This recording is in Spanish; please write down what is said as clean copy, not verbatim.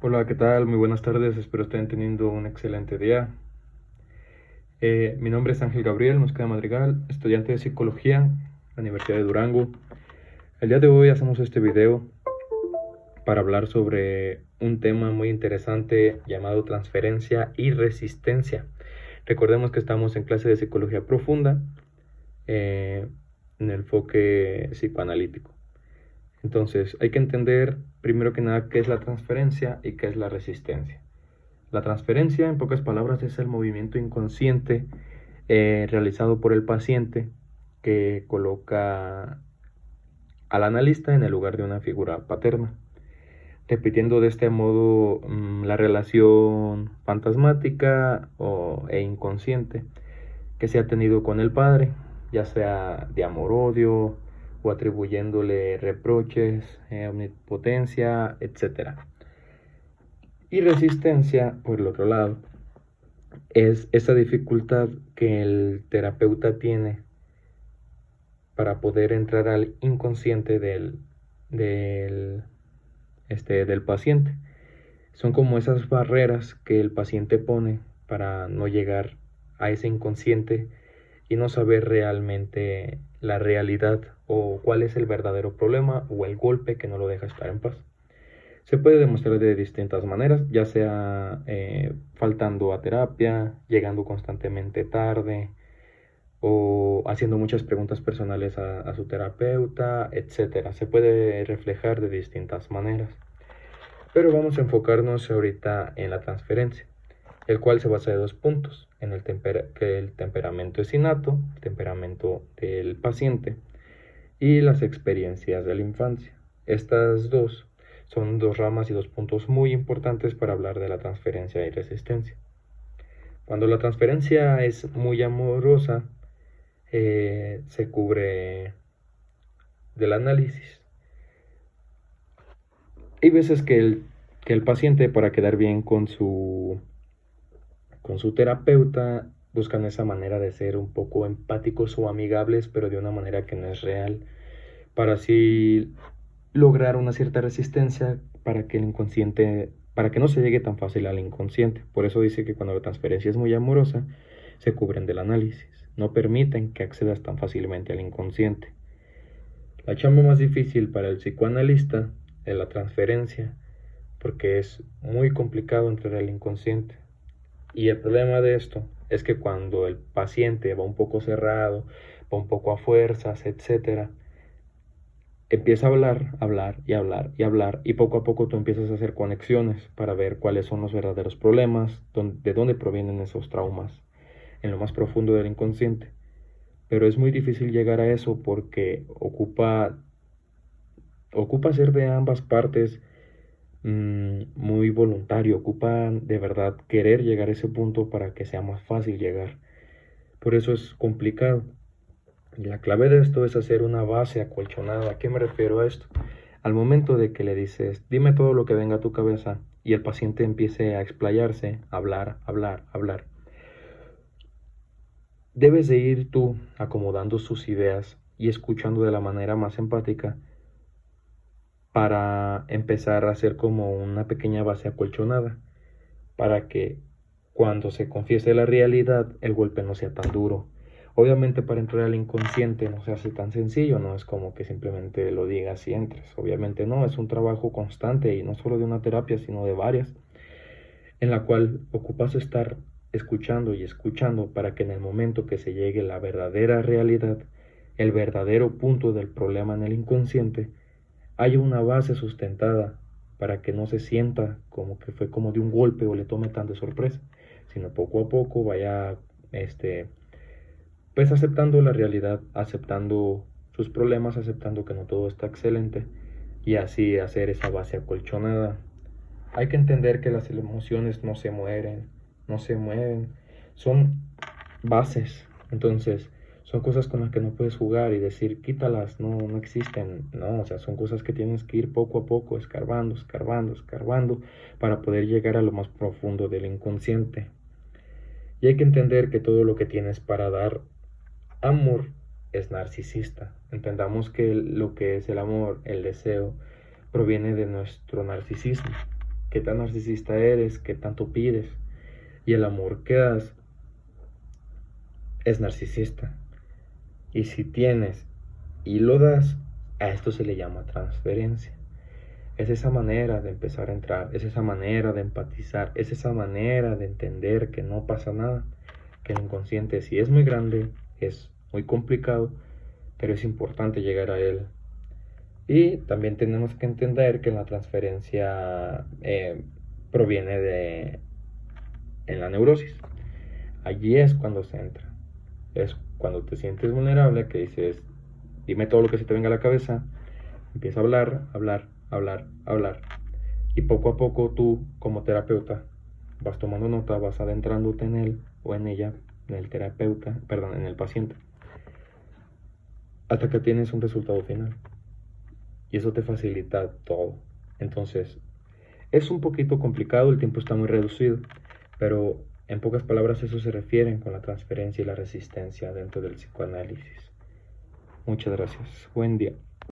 Hola, ¿qué tal? Muy buenas tardes, espero estén teniendo un excelente día. Mi nombre es Ángel Gabriel Mosqueda Madrigal, estudiante de Psicología, en la Universidad de Durango. El día de hoy hacemos este video para hablar sobre un tema muy interesante llamado transferencia y resistencia. Recordemos que estamos en clase de Psicología Profunda, en el enfoque psicoanalítico. Entonces, hay que entender primero que nada qué es la transferencia y qué es la resistencia. La transferencia, en pocas palabras, es el movimiento inconsciente realizado por el paciente que coloca al analista en el lugar de una figura paterna, repitiendo de este modo la relación fantasmática e inconsciente que se ha tenido con el padre, ya sea de amor-odio o atribuyéndole reproches, omnipotencia, etc. Y resistencia, por el otro lado, es esa dificultad que el terapeuta tiene para poder entrar al inconsciente del paciente. Son como esas barreras que el paciente pone para no llegar a ese inconsciente y no saber realmente la realidad o cuál es el verdadero problema o el golpe que no lo deja estar en paz. Se puede demostrar de distintas maneras, ya sea faltando a terapia, llegando constantemente tarde o haciendo muchas preguntas personales a su terapeuta, etc. Se puede reflejar de distintas maneras. Pero vamos a enfocarnos ahorita en la transferencia, el cual se basa de dos puntos, en que el temperamento es innato, el temperamento del paciente, y las experiencias de la infancia. Estas dos son dos ramas y dos puntos muy importantes para hablar de la transferencia y resistencia. Cuando la transferencia es muy amorosa, se cubre del análisis. Hay veces que el paciente, para quedar bien con su terapeuta, buscan esa manera de ser un poco empáticos o amigables, pero de una manera que no es real, para así lograr una cierta resistencia para que el inconsciente, para que no se llegue tan fácil al inconsciente. Por eso dice que cuando la transferencia es muy amorosa, se cubren del análisis, no permiten que accedas tan fácilmente al inconsciente. La chamba más difícil para el psicoanalista es la transferencia, porque es muy complicado entrar al inconsciente. Y el problema de esto es que cuando el paciente va un poco cerrado, va un poco a fuerzas, etcétera, empieza a hablar y hablar y hablar, y poco a poco tú empiezas a hacer conexiones para ver cuáles son los verdaderos problemas, de dónde provienen esos traumas, en lo más profundo del inconsciente. Pero es muy difícil llegar a eso porque ocupa ser de ambas partes muy voluntario, ocupa de verdad querer llegar a ese punto para que sea más fácil llegar. Por eso es complicado. La clave de esto es hacer una base acolchonada. ¿A qué me refiero a esto? Al momento de que le dices, dime todo lo que venga a tu cabeza, y el paciente empiece a explayarse, a hablar, hablar, hablar, debes de ir tú acomodando sus ideas y escuchando de la manera más empática para empezar a hacer como una pequeña base acolchonada, para que cuando se confiese la realidad el golpe no sea tan duro. Obviamente para entrar al inconsciente no se hace tan sencillo, no es como que simplemente lo digas y entres. Obviamente no, es un trabajo constante y no solo de una terapia, sino de varias, en la cual ocupas estar escuchando y escuchando para que en el momento que se llegue la verdadera realidad, el verdadero punto del problema en el inconsciente, haya una base sustentada para que no se sienta como que fue como de un golpe o le tome tan de sorpresa, sino poco a poco vaya pues aceptando la realidad, aceptando sus problemas, aceptando que no todo está excelente y así hacer esa base acolchonada. Hay que entender que las emociones no se mueren, no se mueven, son bases, entonces son cosas con las que no puedes jugar y decir quítalas, no, no existen, no, o sea, son cosas que tienes que ir poco a poco escarbando, escarbando, escarbando para poder llegar a lo más profundo del inconsciente. Y hay que entender que todo lo que tienes para dar amor es narcisista. Entendamos que lo que es el amor, el deseo, proviene de nuestro narcisismo, qué tan narcisista eres, qué tanto pides. Y el amor que das es narcisista. Y si tienes y lo das, a esto se le llama transferencia. Es esa manera de empezar a entrar, es esa manera de empatizar, es esa manera de entender que no pasa nada, que el inconsciente sí es muy grande, es muy complicado, pero es importante llegar a él. Y también tenemos que entender que la transferencia proviene de en la neurosis. Allí es cuando se entra. Es cuando te sientes vulnerable, que dices, dime todo lo que se te venga a la cabeza, empieza a hablar, hablar, hablar, hablar. Y poco a poco tú, como terapeuta, vas tomando nota, vas adentrándote en él o en ella, en el terapeuta, perdón, en el paciente, hasta que tienes un resultado final. Y eso te facilita todo. Entonces, es un poquito complicado, el tiempo está muy reducido, pero en pocas palabras eso se refiere con la transferencia y la resistencia dentro del psicoanálisis. Muchas gracias. Buen día.